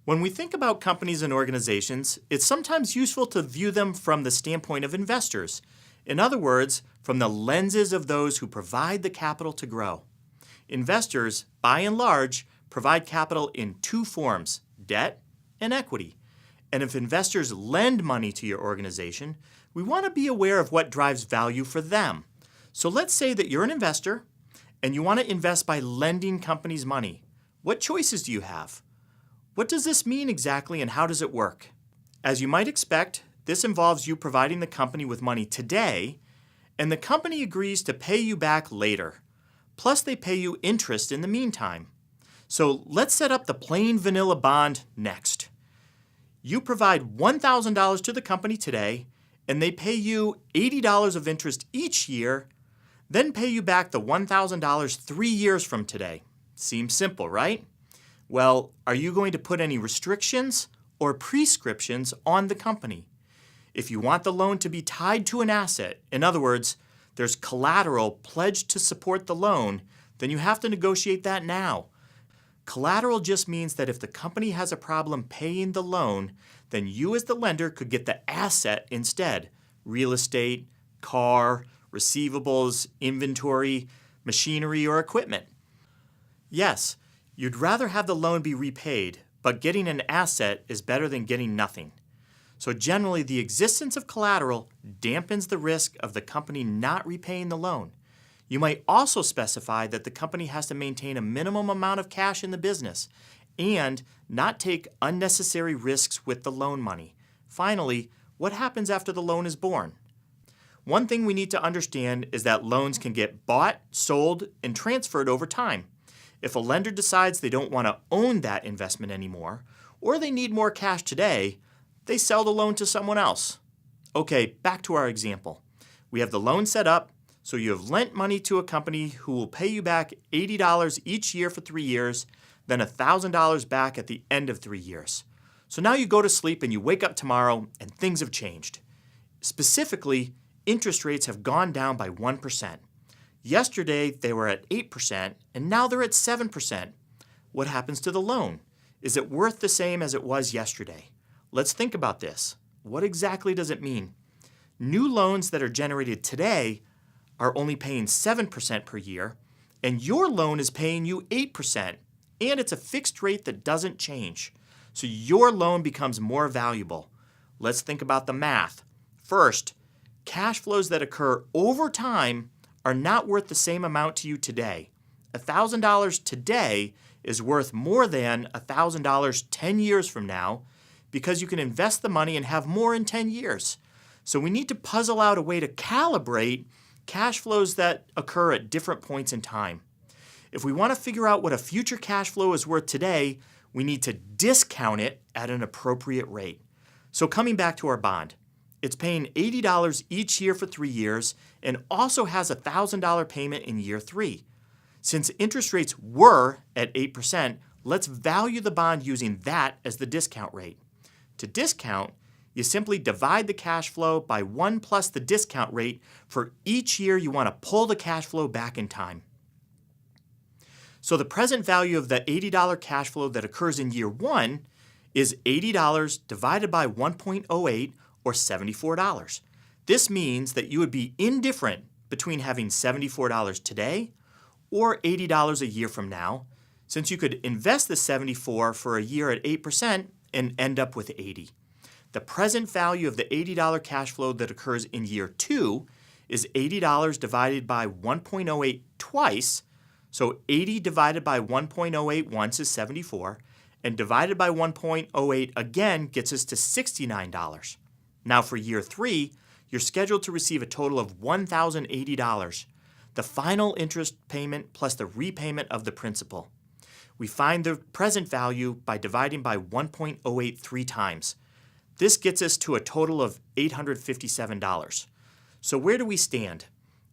When we think about companies and organizations, it's sometimes useful to view them from the standpoint of investors. In other words, from the lenses of those who provide the capital to grow. Investors, by and large, provide capital in two forms, debt and equity. And if investors lend money to your organization, we want to be aware of what drives value for them. So let's say that you're an investor and you want to invest by lending companies money. What choices do you have? What does this mean exactly and how does it work? As you might expect, this involves you providing the company with money today, and the company agrees to pay you back later. Plus, they pay you interest in the meantime. So let's set up the plain vanilla bond next. You provide $1,000 to the company today, and they pay you $80 of interest each year, then pay you back the $1,000 3 years from today. Seems simple, right? Well, are you going to put any restrictions or prescriptions on the company? If you want the loan to be tied to an asset, in other words, there's collateral pledged to support the loan, then you have to negotiate that now. Collateral just means that if the company has a problem paying the loan, then you as the lender could get the asset instead. Real estate, car, receivables, inventory, machinery, or equipment. Yes, you'd rather have the loan be repaid, but getting an asset is better than getting nothing. So generally, the existence of collateral dampens the risk of the company not repaying the loan. You might also specify that the company has to maintain a minimum amount of cash in the business and not take unnecessary risks with the loan money. Finally, what happens after the loan is born? One thing we need to understand is that loans can get bought, sold, and transferred over time. If a lender decides they don't want to own that investment anymore, or they need more cash today, they sell the loan to someone else. Okay, back to our example. We have the loan set up, so you have lent money to a company who will pay you back $80 each year for 3 years, then $1,000 back at the end of 3 years. So now you go to sleep and you wake up tomorrow and things have changed. Specifically, interest rates have gone down by 1%. Yesterday, they were at 8%, and now they're at 7%. What happens to the loan? Is it worth the same as it was yesterday? Let's think about this. What exactly does it mean? New loans that are generated today are only paying 7% per year, and your loan is paying you 8%, and it's a fixed rate that doesn't change. So your loan becomes more valuable. Let's think about the math. First, cash flows that occur over time are not worth the same amount to you today. $1,000 today is worth more than $1,000 10 years from now because you can invest the money and have more in 10 years. So we need to puzzle out a way to calibrate cash flows that occur at different points in time. If we want to figure out what a future cash flow is worth today, we need to discount it at an appropriate rate. So coming back to our bond, it's paying $80 each year for 3 years and also has a $1,000 payment in year 3. Since interest rates were at 8%, let's value the bond using that as the discount rate. To discount, you simply divide the cash flow by 1 plus the discount rate for each year you want to pull the cash flow back in time. So the present value of the $80 cash flow that occurs in year 1 is $80 divided by 1.08 or $74. This means that you would be indifferent between having $74 today or $80 a year from now, since you could invest the $74 for a year at 8% and end up with $80. The present value of the $80 cash flow that occurs in year 2 is $80 divided by 1.08 twice, so 80 divided by 1.08 once is 74, and divided by 1.08 again gets us to $69. Now for year 3, you're scheduled to receive a total of $1,080, the final interest payment plus the repayment of the principal. We find the present value by dividing by 1.083 times. This gets us to a total of $857. So where do we stand?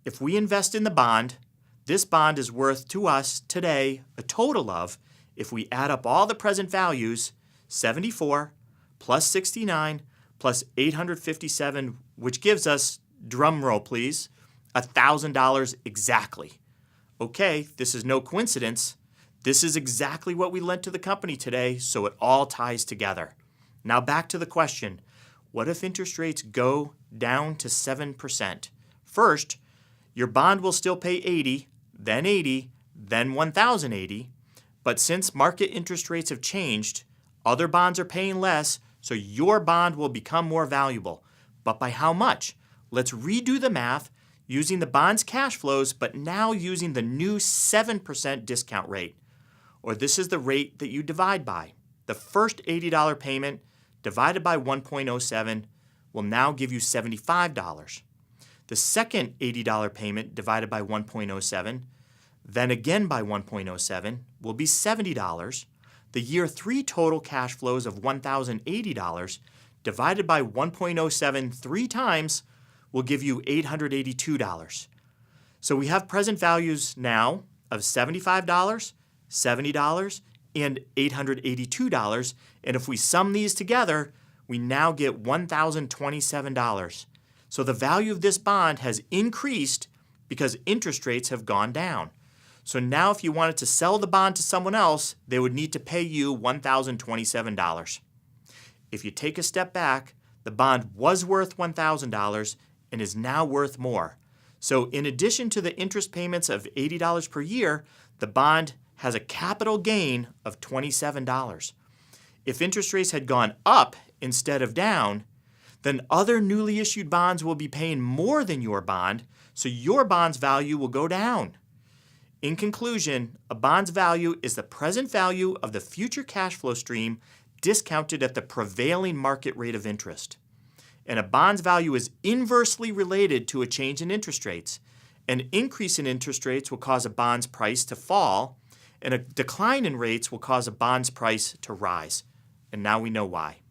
If we invest in the bond, this bond is worth to us today a total of, if we add up all the present values, 74 plus 69 plus 857, which gives us, drum roll please, $1,000 exactly. Okay, this is no coincidence. This is exactly what we lent to the company today, so it all ties together. Now back to the question. What if interest rates go down to 7%? First, your bond will still pay 80, then 1,080. But since market interest rates have changed, other bonds are paying less, so your bond will become more valuable. But by how much? Let's redo the math using the bond's cash flows, but now using the new 7% discount rate. Or this is the rate that you divide by. The first $80 payment divided by 1.07 will now give you $75. The second $80 payment divided by 1.07, then again by 1.07, will be $70. The year 3 total cash flows of $1,080 divided by 1.07 3 times will give you $882. So we have present values now of $75, $70, and $882. And if we sum these together, we now get $1,027. So the value of this bond has increased because interest rates have gone down. So now if you wanted to sell the bond to someone else, they would need to pay you $1,027. If you take a step back, the bond was worth $1,000 and is now worth more. So in addition to the interest payments of $80 per year, the bond has a capital gain of $27. If interest rates had gone up instead of down, then other newly issued bonds will be paying more than your bond, so your bond's value will go down. In conclusion, a bond's value is the present value of the future cash flow stream discounted at the prevailing market rate of interest. And a bond's value is inversely related to a change in interest rates. An increase in interest rates will cause a bond's price to fall, and a decline in rates will cause a bond's price to rise. And now we know why.